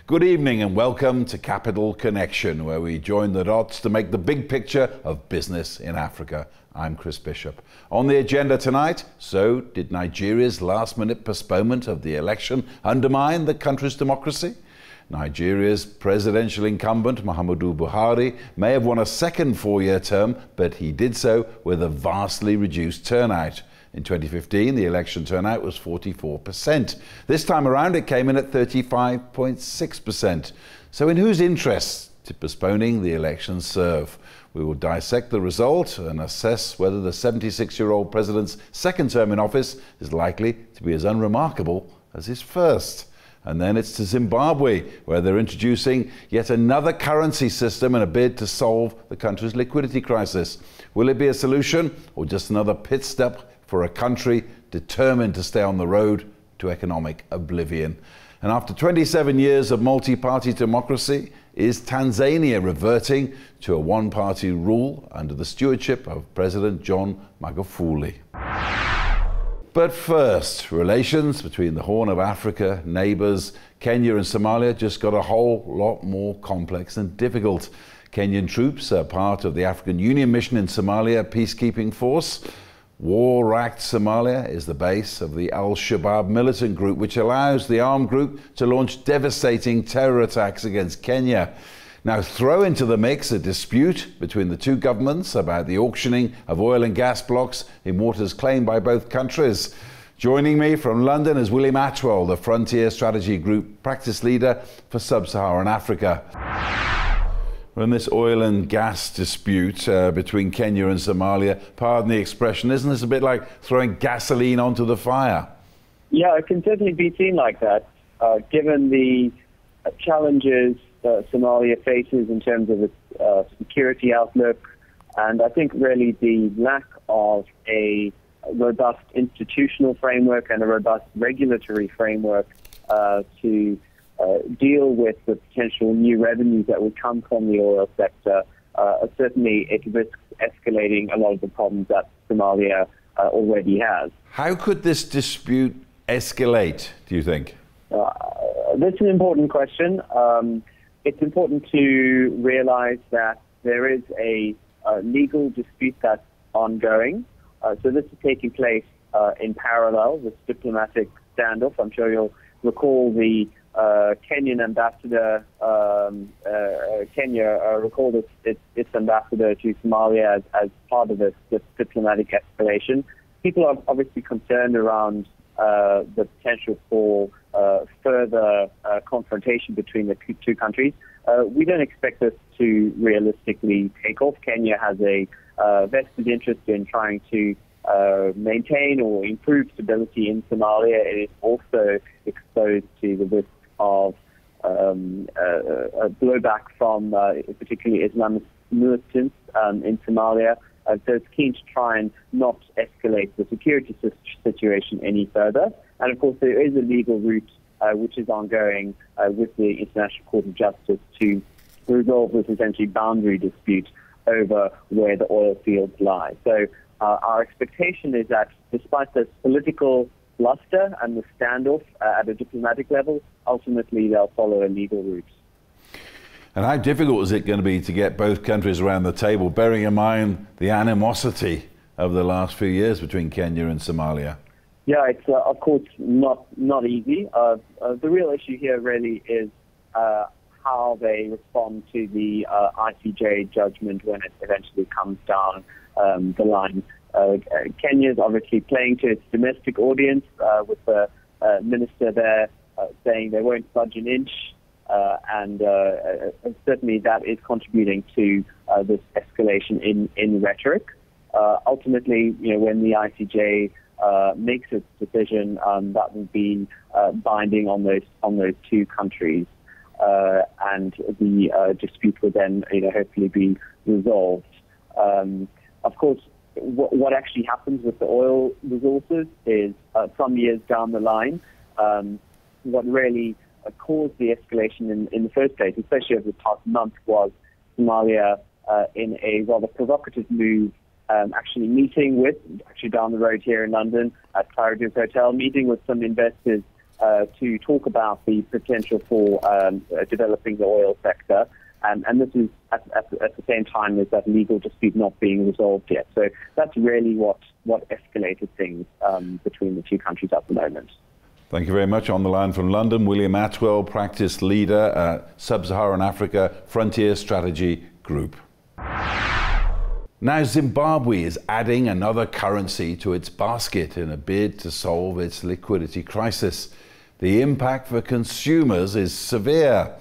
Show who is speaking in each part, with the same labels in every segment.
Speaker 1: Good evening and welcome to Capital Connection, where we join the dots to make the big picture of business in Africa. I'm Chris Bishop. On the agenda tonight, so did Nigeria's last-minute postponement of the election undermine the country's democracy? Nigeria's presidential incumbent, Muhammadu Buahri, may have won a second four-year term, but he did so with a vastly reduced turnout. In 2015, the election turnout was 44%. This time around, it came in at 35.6%. So in whose interests did postponing the election serve? We will dissect the result and assess whether the 76-year-old president's second term in office is likely to be as unremarkable as his first. And then it's to Zimbabwe, where they're introducing yet another currency system in a bid to solve the country's liquidity crisis. Will it be a solution or just another pit stop for a country determined to stay on the road to economic oblivion? And after 27 years of multi-party democracy, is Tanzania reverting to a one-party rule under the stewardship of President John Magufuli? But first, relations between the Horn of Africa, neighbours, Kenya and Somalia just got a whole lot more complex and difficult. Kenyan troops are part of the African Union mission in Somalia peacekeeping force. War-racked Somalia is the base of the Al-Shabaab militant group, which allows the armed group to launch devastating terror attacks against Kenya. Now throw into the mix a dispute between the two governments about the auctioning of oil and gas blocks in waters claimed by both countries. Joining me from London is William Attwell, the Frontier Strategy Group practice leader for Sub-Saharan Africa. In this oil and gas dispute between Kenya and Somalia, pardon the expression, isn't this a bit like throwing gasoline onto the fire?
Speaker 2: Yeah, it can certainly be seen like that, given the challenges Somalia faces in terms of its security outlook, and I think really the lack of a robust institutional framework and a robust regulatory framework to deal with the potential new revenues that would come from the oil sector. Certainly it risks escalating a lot of the problems that Somalia already has.
Speaker 1: How could this dispute escalate, do you think?
Speaker 2: That's an important question. It's important to realize that there is a legal dispute that's ongoing. So this is taking place in parallel with diplomatic standoff. I'm sure you'll recall the Kenyan ambassador, Kenya recalled its ambassador to Somalia as part of this diplomatic escalation. People are obviously concerned around the potential for further confrontation between the two countries. We don't expect this to realistically take off. Kenya has a vested interest in trying to maintain or improve stability in Somalia. It is also exposed to the risk of a blowback from particularly Islamist militants in Somalia. So it's keen to try and not escalate the security situation any further. And of course, there is a legal route which is ongoing with the International Court of Justice to resolve this essentially boundary dispute over where the oil fields lie. So our expectation is that despite this political bluster and the standoff at a diplomatic level, ultimately they'll follow a legal route.
Speaker 1: And how difficult is it going to be to get both countries around the table, bearing in mind the animosity of the last few years between Kenya and Somalia?
Speaker 2: Yeah, it's of course not easy. The real issue here really is how they respond to the ICJ judgment when it eventually comes down the line. Kenya is obviously playing to its domestic audience with the minister there saying they won't budge an inch, and certainly that is contributing to this escalation in rhetoric. Ultimately, when the ICJ makes its decision, that will be binding on those two countries, and the dispute will then hopefully be resolved. Of course, what actually happens with the oil resources is some years down the line, what really caused the escalation in the first place, especially over the past month, was Somalia in a rather provocative move, actually meeting with, down the road here in London at Claridge's Hotel, meeting with some investors to talk about the potential for developing the oil sector. And this is at the same time as that legal dispute not being resolved yet. So that's really what escalated things between the two countries at the moment.
Speaker 1: Thank you very much. On the line from London, William Attwell, practice leader at Sub-Saharan Africa Frontier Strategy Group. Now Zimbabwe is adding another currency to its basket in a bid to solve its liquidity crisis. The impact for consumers is severe.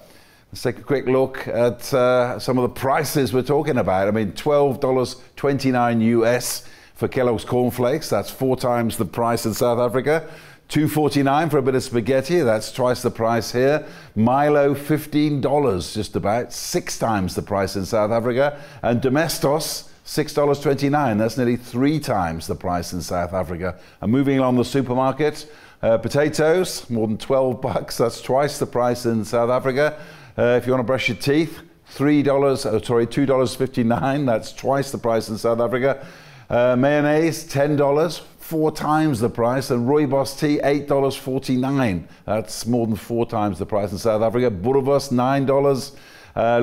Speaker 1: Let's take a quick look at some of the prices we're talking about. I mean, $12.29 US for Kellogg's cornflakes. That's 4 times the price in South Africa. $2.49 for a bit of spaghetti. That's twice the price here. Milo, $15, just about 6 times the price in South Africa. And Domestos, $6.29. That's nearly 3 times the price in South Africa. And moving along the supermarket, potatoes, more than $12. That's twice the price in South Africa. If you want to brush your teeth, $2.59. That's twice the price in South Africa. Mayonnaise, $10, 4 times the price. And Rooibos tea, $8.49. That's more than 4 times the price in South Africa. Boerewors, $9.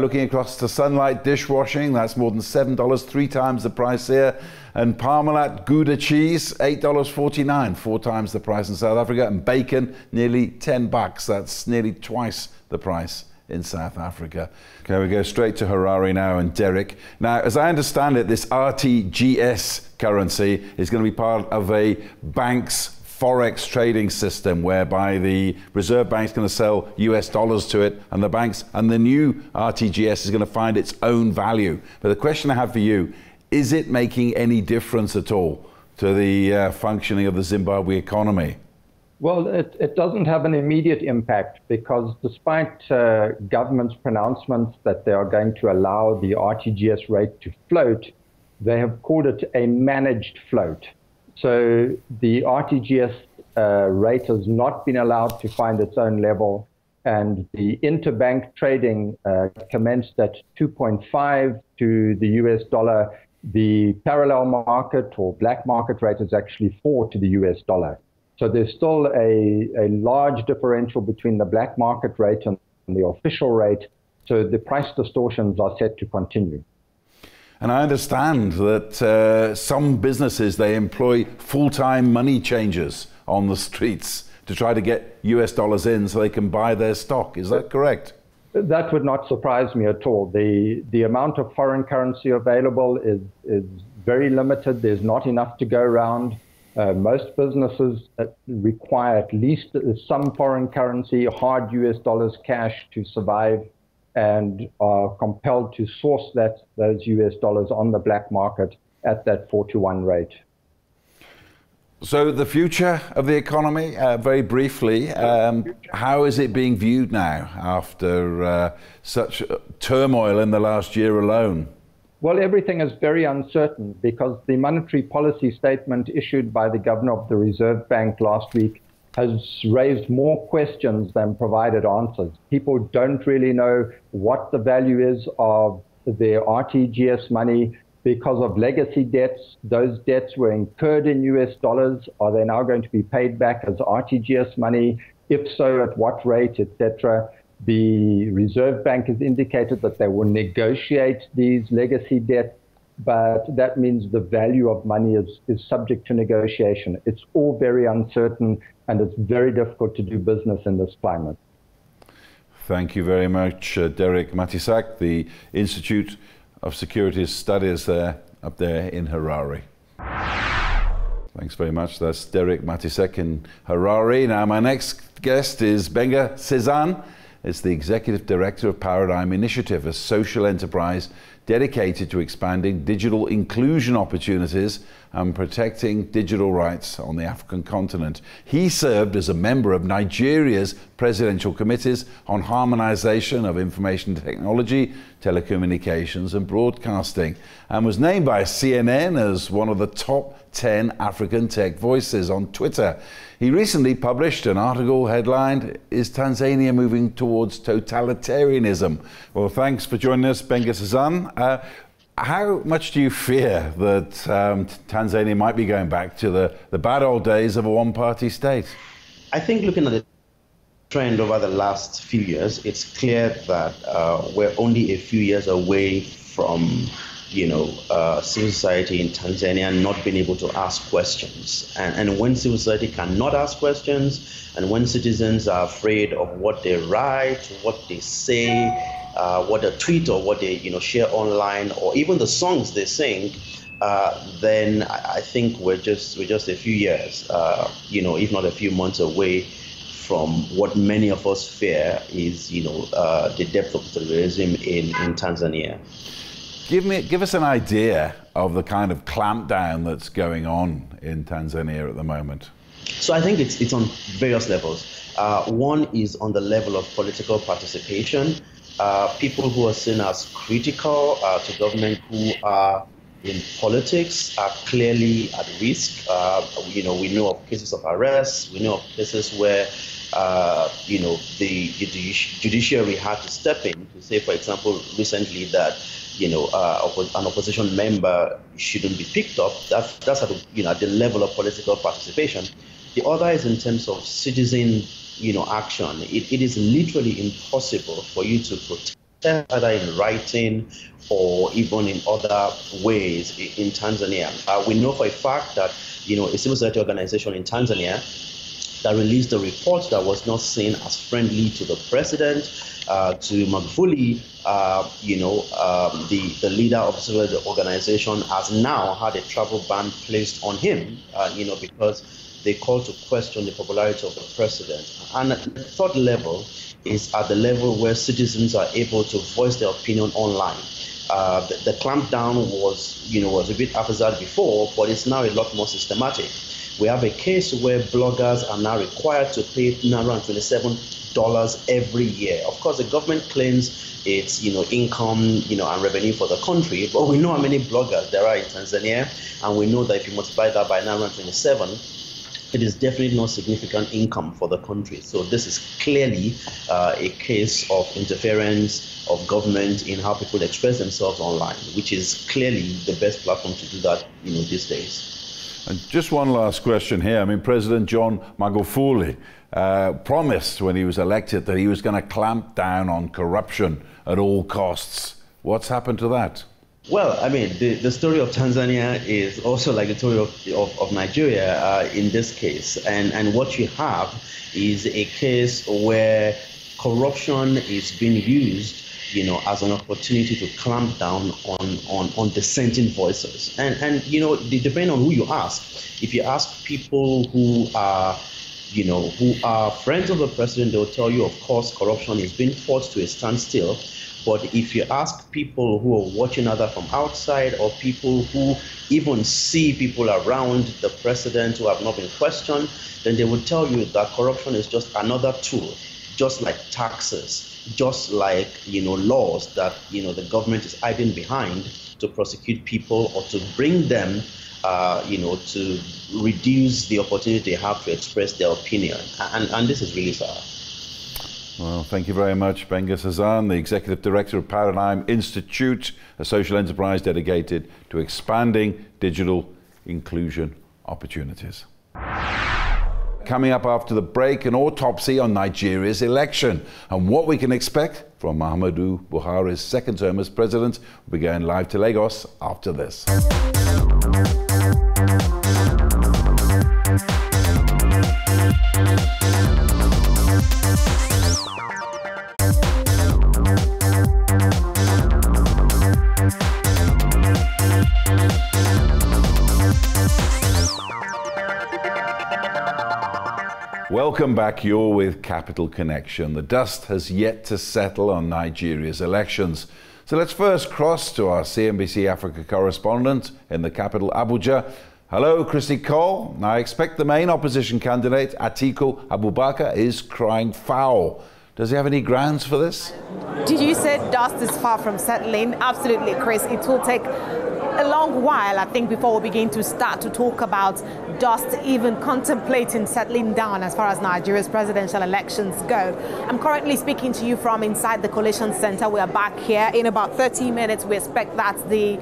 Speaker 1: Looking across to Sunlight dishwashing, that's more than $7, 3 times the price here. And Parmalat Gouda cheese, $8.49, 4 times the price in South Africa. And bacon, nearly $10. That's nearly twice the price in South Africa. Okay, we go straight to Harare now and Derek. Now, as I understand it, this RTGS currency is going to be part of a bank's forex trading system whereby the Reserve Bank is going to sell US dollars to it and the new RTGS is going to find its own value. But the question I have for you, is it making any difference at all to the functioning of the Zimbabwe economy?
Speaker 3: Well, it doesn't have an immediate impact because despite government's pronouncements that they are going to allow the RTGS rate to float, they have called it a managed float. So the RTGS rate has not been allowed to find its own level, and the interbank trading commenced at 2.5 to the US dollar. The parallel market or black market rate is actually 4 to the US dollar. So there's still a large differential between the black market rate and the official rate. So the price distortions are set to continue.
Speaker 1: And I understand that some businesses, they employ full-time money changers on the streets to try to get US dollars in so they can buy their stock. Is that correct?
Speaker 3: That would not surprise me at all. The amount of foreign currency available is very limited. There's not enough to go around. Most businesses require at least some foreign currency, hard US dollars, cash to survive, and are compelled to source those US dollars on the black market at that 4-to-1 rate.
Speaker 1: So the future of the economy, very briefly, how is it being viewed now after such turmoil in the last year alone?
Speaker 3: Well, everything is very uncertain because the monetary policy statement issued by the governor of the Reserve Bank last week has raised more questions than provided answers. People don't really know what the value is of their RTGS money because of legacy debts. Those debts were incurred in US dollars. Are they now going to be paid back as RTGS money? If so, at what rate, etc.? The Reserve Bank has indicated that they will negotiate these legacy debts, but that means the value of money is subject to negotiation. It's all very uncertain, and it's very difficult to do business in this climate.
Speaker 1: Thank you very much, Derek Matyszak, the Institute of Securities Studies up there in Harare. Thanks very much. That's Derek Matyszak in Harare. Now, my next guest is Gbenga Sesan. It's the Executive Director of Paradigm Initiative, a social enterprise dedicated to expanding digital inclusion opportunities and protecting digital rights on the African continent. He served as a member of Nigeria's presidential committees on harmonization of information technology, telecommunications and broadcasting, and was named by CNN as one of the top 10 African tech voices on Twitter. He recently published an article headlined, "Is Tanzania Moving Towards Totalitarianism?" Well, thanks for joining us, Gbenga Sesan. How much do you fear that Tanzania might be going back to the bad old days of a one-party state?
Speaker 4: I think looking at the trend over the last few years, it's clear that we're only a few years away from, civil society in Tanzania not being able to ask questions. And when civil society cannot ask questions, and when citizens are afraid of what they write, what they say, what they tweet, or what they share online, or even the songs they sing, then I think we're just a few years, if not a few months away from what many of us fear is, the depth of authoritarianism in Tanzania.
Speaker 1: Give us an idea of the kind of clampdown that's going on in Tanzania at the moment.
Speaker 4: So I think it's on various levels. One is on the level of political participation. People who are seen as critical to government who are in politics are clearly at risk. We know of cases of arrests. We know of cases where the judiciary had to step in to say, for example, recently that an opposition member shouldn't be picked up. That's at the level of political participation. The other is in terms of citizen action. It is literally impossible for you to protest either in writing or even in other ways in Tanzania. We know for a fact that a civil society organization in Tanzania that released a report that was not seen as friendly to the president, to Magufuli, the leader of the civil organization has now had a travel ban placed on him, because they call to question the popularity of the president. And at the third level is at the level where citizens are able to voice their opinion online. The clampdown was a bit haphazard before, but it's now a lot more systematic. We have a case where bloggers are now required to pay $927 every year. Of course, the government claims it's income and revenue for the country, but we know how many bloggers there are in Tanzania, and we know that if you multiply that by 927, it is definitely not significant income for the country. So this is clearly a case of interference of government in how people express themselves online, which is clearly the best platform to do that these days.
Speaker 1: And just one last question here. I mean, President John Magufuli promised when he was elected that he was going to clamp down on corruption at all costs. What's happened to that?
Speaker 4: Well, I mean, the story of Tanzania is also like the story of Nigeria in this case. And what you have is a case where corruption is being used as an opportunity to clamp down on dissenting voices. And depending on who you ask, if you ask people who are friends of the president, they'll tell you, of course, corruption is being fought to a standstill. But if you ask people who are watching either from outside or people who even see people around the president who have not been questioned, then they will tell you that corruption is just another tool, just like taxes, just like laws that the government is hiding behind to prosecute people or to bring them to reduce the opportunity they have to express their opinion. And this is really sad.
Speaker 1: Well, thank you very much, Gbenga Sesan, the Executive Director of Paradigm Institute, a social enterprise dedicated to expanding digital inclusion opportunities. Coming up after the break, an autopsy on Nigeria's election and what we can expect from Muhammadu Buhari's second term as president. We'll be going live to Lagos after this. Welcome back. You're with Capital Connection. The dust has yet to settle on Nigeria's elections. So let's first cross to our CNBC Africa correspondent in the capital, Abuja. Hello, Christy Cole. Now, I expect the main opposition candidate, Atiku Abubakar, is crying foul. Does he have any grounds for this?
Speaker 5: Did you say dust is far from settling? Absolutely, Chris. It will take a long while, I think, before we begin to start to talk about dust even contemplating settling down as far as Nigeria's presidential elections go. I'm currently speaking to you from inside the Coalition Center. We are back here. In about 30 minutes, we expect that the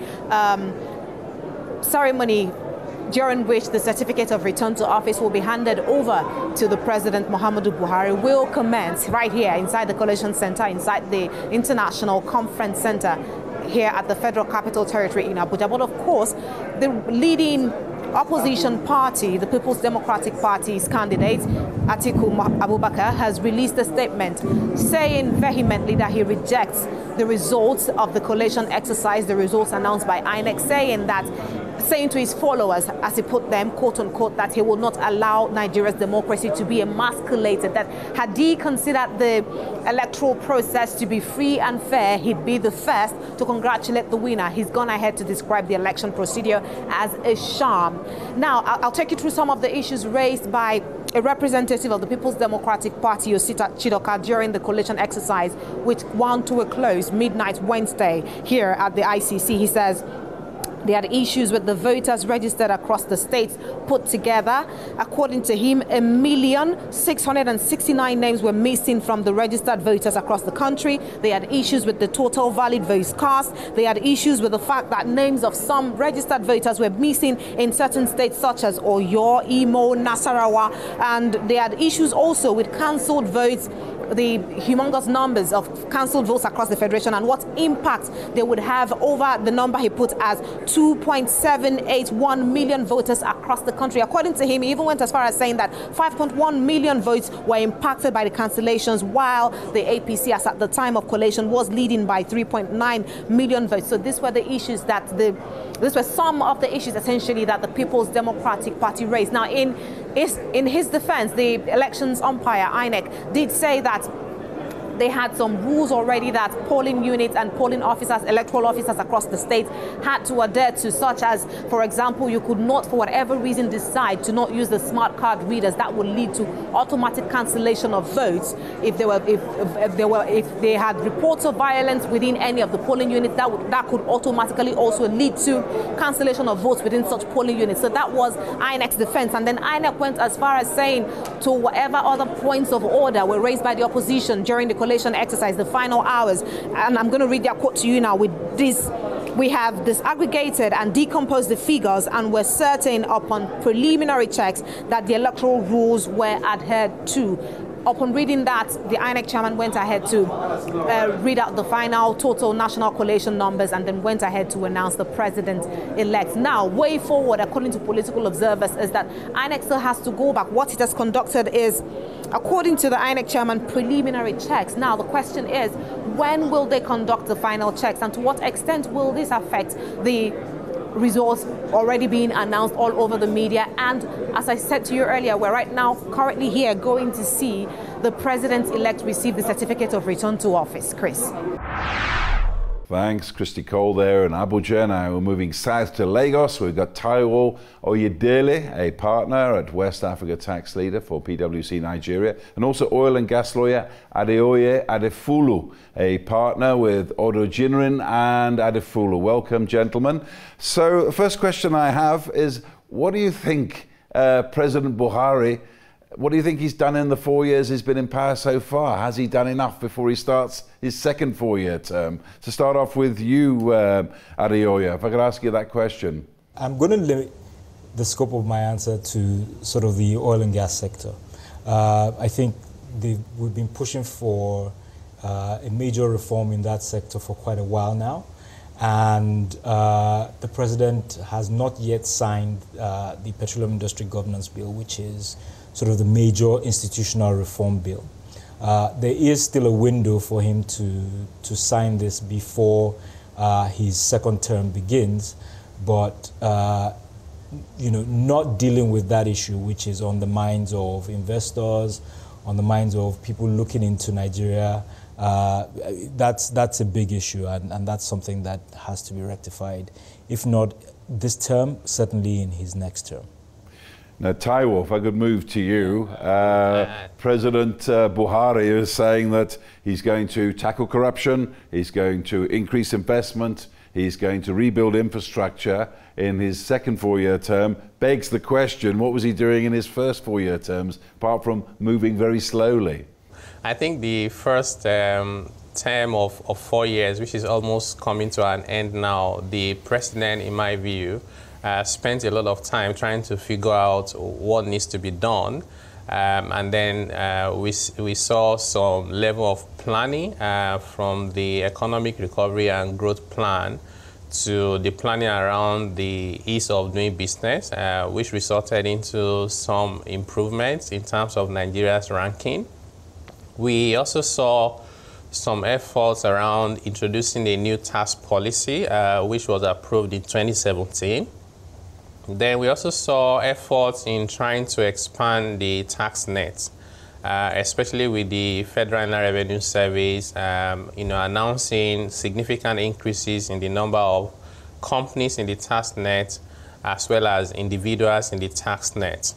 Speaker 5: ceremony during which the certificate of return to office will be handed over to the President Muhammadu Buahri, will commence right here inside the Coalition Center, inside the International Conference Center here at the Federal Capital Territory in Abuja. But of course, the leading opposition party, the People's Democratic Party's candidate, Atiku Abubakar, has released a statement saying vehemently that he rejects the results of the collation exercise, the results announced by INEC, saying to his followers, as he put them, quote unquote, that he will not allow Nigeria's democracy to be emasculated, that had he considered the electoral process to be free and fair, he'd be the first to congratulate the winner. He's gone ahead to describe the election procedure as a sham. Now, I'll take you through some of the issues raised by a representative of the People's Democratic Party, Osita Chidoka, during the collation exercise, which wound to a close midnight Wednesday here at the ICC. He says they had issues with the voters registered across the states put together. According to him, 1,669,000 names were missing from the registered voters across the country. They had issues with the total valid votes cast. They had issues with the fact that names of some registered voters were missing in certain states such as Oyo, Imo, Nasarawa. And they had issues also with cancelled votes, the humongous numbers of cancelled votes across the federation, and what impact they would have over the number he put as 2.781 million voters across the country. According to him, he even went as far as saying that 5.1 million votes were impacted by the cancellations, while the APC, as at the time of collation, was leading by 3.9 million votes. So these were the issues that these were some of the issues essentially that the People's Democratic Party raised. Now, in his defense, the elections umpire, INEC, did say that they had some rules already that polling units and polling officers, electoral officers across the state had to adhere to, such as, for example, you could not, for whatever reason, decide to not use the smart card readers. That would lead to automatic cancellation of votes. If they had reports of violence within any of the polling units, that could automatically also lead to cancellation of votes within such polling units. So that was INEC's defense. And then INEC went as far as saying to whatever other points of order were raised by the opposition during the collation exercise, the final hours, and I'm going to read their quote to you now. With this, we have disaggregated and decomposed the figures, and we're certain upon preliminary checks that the electoral rules were adhered to. Upon reading that, the INEC chairman went ahead to read out the final total national collation numbers, and then went ahead to announce the president-elect. Now, way forward, according to political observers, is that INEC still has to go back. What it has conducted is, according to the INEC chairman, preliminary checks. Now, the question is, when will they conduct the final checks, and to what extent will this affect the results already being announced all over the media? And as I said to you earlier, we're right now currently here going to see the president-elect receive the certificate of return to office. Chris.
Speaker 1: Thanks, Christy Cole there in Abuja. Now we're moving south to Lagos. We've got Taiwo Oyedele, a partner at West Africa tax leader for PwC Nigeria, and also oil and gas lawyer Adeoye Adefulu, a partner with Odujinrin Adefulu. Welcome, gentlemen. So the first question I have is, what do you think President Buhari, what do you think he's done in the 4 years he's been in power so far? Has he done enough before he starts his second 4-year term? To start off with you, Adeoye, if I could ask you that question.
Speaker 6: I'm going to limit the scope of my answer to sort of the oil and gas sector. I think we've been pushing for a major reform in that sector for quite a while now. And the president has not yet signed the Petroleum Industry Governance Bill, which is sort of the major institutional reform bill. There is still a window for him to sign this before his second term begins, but not dealing with that issue, which is on the minds of investors, on the minds of people looking into Nigeria. That's a big issue, and that's something that has to be rectified. If not this term, certainly in his next term.
Speaker 1: Now, Taiwo, if I could move to you. President Buhari is saying that he's going to tackle corruption, he's going to increase investment, he's going to rebuild infrastructure in his second 4-year term. Begs the question, what was he doing in his first 4-year terms, apart from moving very slowly?
Speaker 7: I think the first term of 4 years, which is almost coming to an end now, the president, in my view, spent a lot of time trying to figure out what needs to be done. And then we saw some level of planning from the Economic Recovery and Growth Plan to the planning around the ease of doing business, which resulted into some improvements in terms of Nigeria's ranking. We also saw some efforts around introducing a new tax policy, which was approved in 2017. Then we also saw efforts in trying to expand the tax net, especially with the Federal Inland Revenue Service, announcing significant increases in the number of companies in the tax net, as well as individuals in the tax net.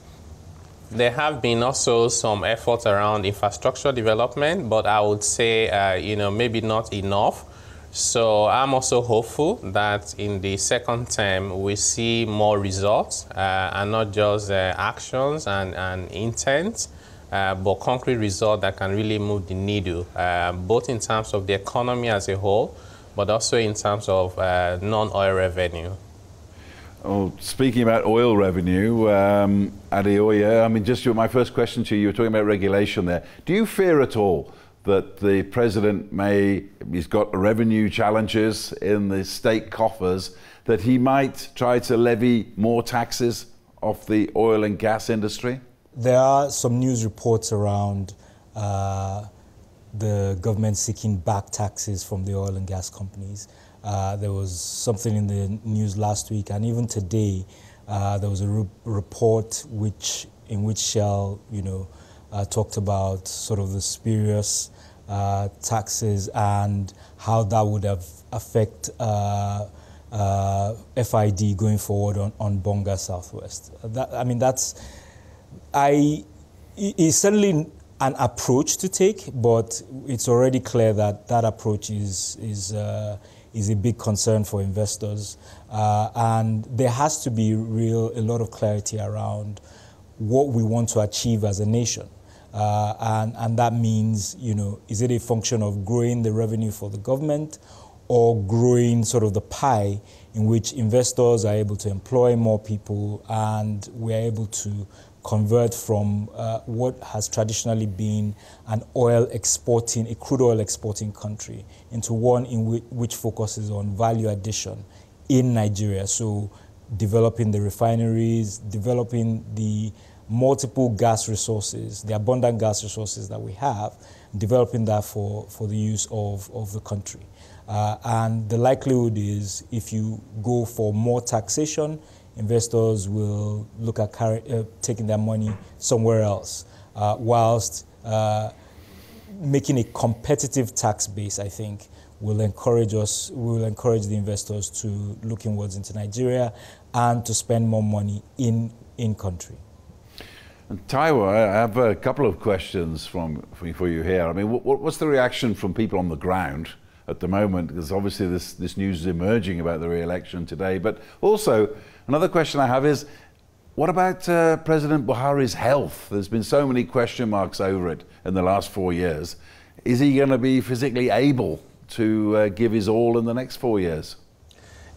Speaker 7: There have been also some efforts around infrastructure development, but I would say, maybe not enough. So I'm also hopeful that in the second term, we see more results and not just actions and intent, but concrete results that can really move the needle, both in terms of the economy as a whole, but also in terms of non-oil revenue.
Speaker 1: Oh, speaking about oil revenue, Adeoye, I mean, just my first question to you, you were talking about regulation there. Do you fear at all that the president he's got revenue challenges in the state coffers, that he might try to levy more taxes off the oil and gas industry?
Speaker 6: There are some news reports around the government seeking back taxes from the oil and gas companies. There was something in the news last week, and even today, there was a report in which Shell, talked about sort of the spurious taxes and how that would affect FID going forward on Bonga Southwest. It's certainly an approach to take, but it's already clear that that approach is a big concern for investors, and there has to be a lot of clarity around what we want to achieve as a nation. And that means, is it a function of growing the revenue for the government or growing sort of the pie in which investors are able to employ more people and we're able to convert from what has traditionally been a crude oil exporting country into one in which focuses on value addition in Nigeria. So developing the refineries, developing the multiple gas resources, the abundant gas resources that we have, developing that for the use of the country. And the likelihood is if you go for more taxation, investors will look at taking their money somewhere else, whilst making a competitive tax base, I think, will encourage the investors to look inwards into Nigeria and to spend more money in country.
Speaker 1: And Taiwo, I have a couple of questions for you here. I mean, what's the reaction from people on the ground at the moment? Because obviously this news is emerging about the re-election today. But also, another question I have is, what about President Buhari's health? There's been so many question marks over it in the last 4 years. Is he going to be physically able to give his all in the next 4 years?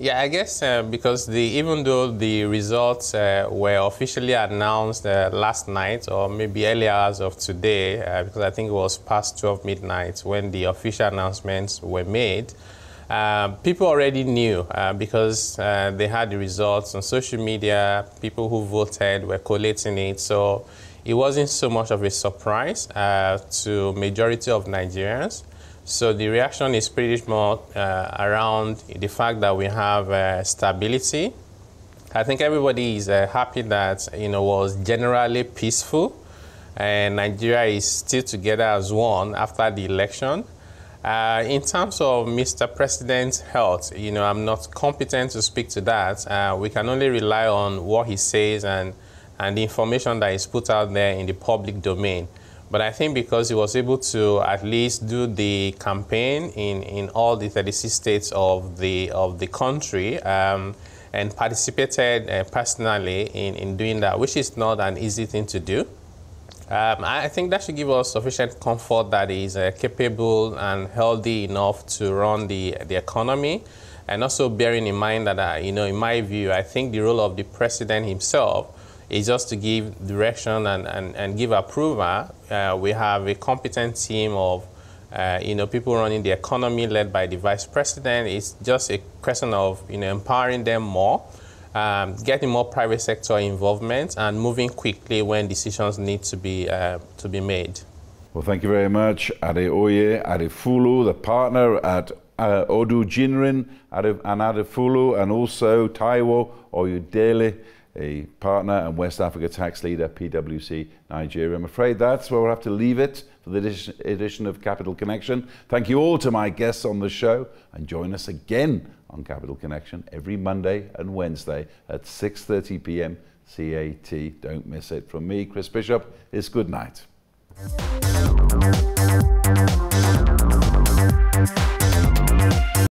Speaker 7: Yeah, I guess because even though the results were officially announced last night or maybe early hours of today, because I think it was past 12 midnight when the official announcements were made, people already knew because they had the results on social media. People who voted were collating it. So it wasn't so much of a surprise to majority of Nigerians. So the reaction is pretty much around the fact that we have stability. I think everybody is happy that was generally peaceful, and Nigeria is still together as one after the election. In terms of Mr. President's health, I'm not competent to speak to that. We can only rely on what he says and the information that is put out there in the public domain. But I think because he was able to at least do the campaign in all the 36 states of the country and participated personally in doing that, which is not an easy thing to do. I think that should give us sufficient comfort that he is capable and healthy enough to run the economy. And also bearing in mind that, in my view, I think the role of the president himself is just to give direction and give approval. We have a competent team of people running the economy led by the vice president. It's just a question of empowering them more, getting more private sector involvement, and moving quickly when decisions need to be made.
Speaker 1: Well, thank you very much, Adeoye Adefulu, the partner at Odujinrin Adefulu, and also Taiwo Oyedele, a partner and West Africa tax leader, PwC Nigeria. I'm afraid that's where we'll have to leave it for the edition of Capital Connection. Thank you all to my guests on the show, and join us again on Capital Connection every Monday and Wednesday at 6:30 p.m. CAT. Don't miss it. From me, Chris Bishop, it's good night.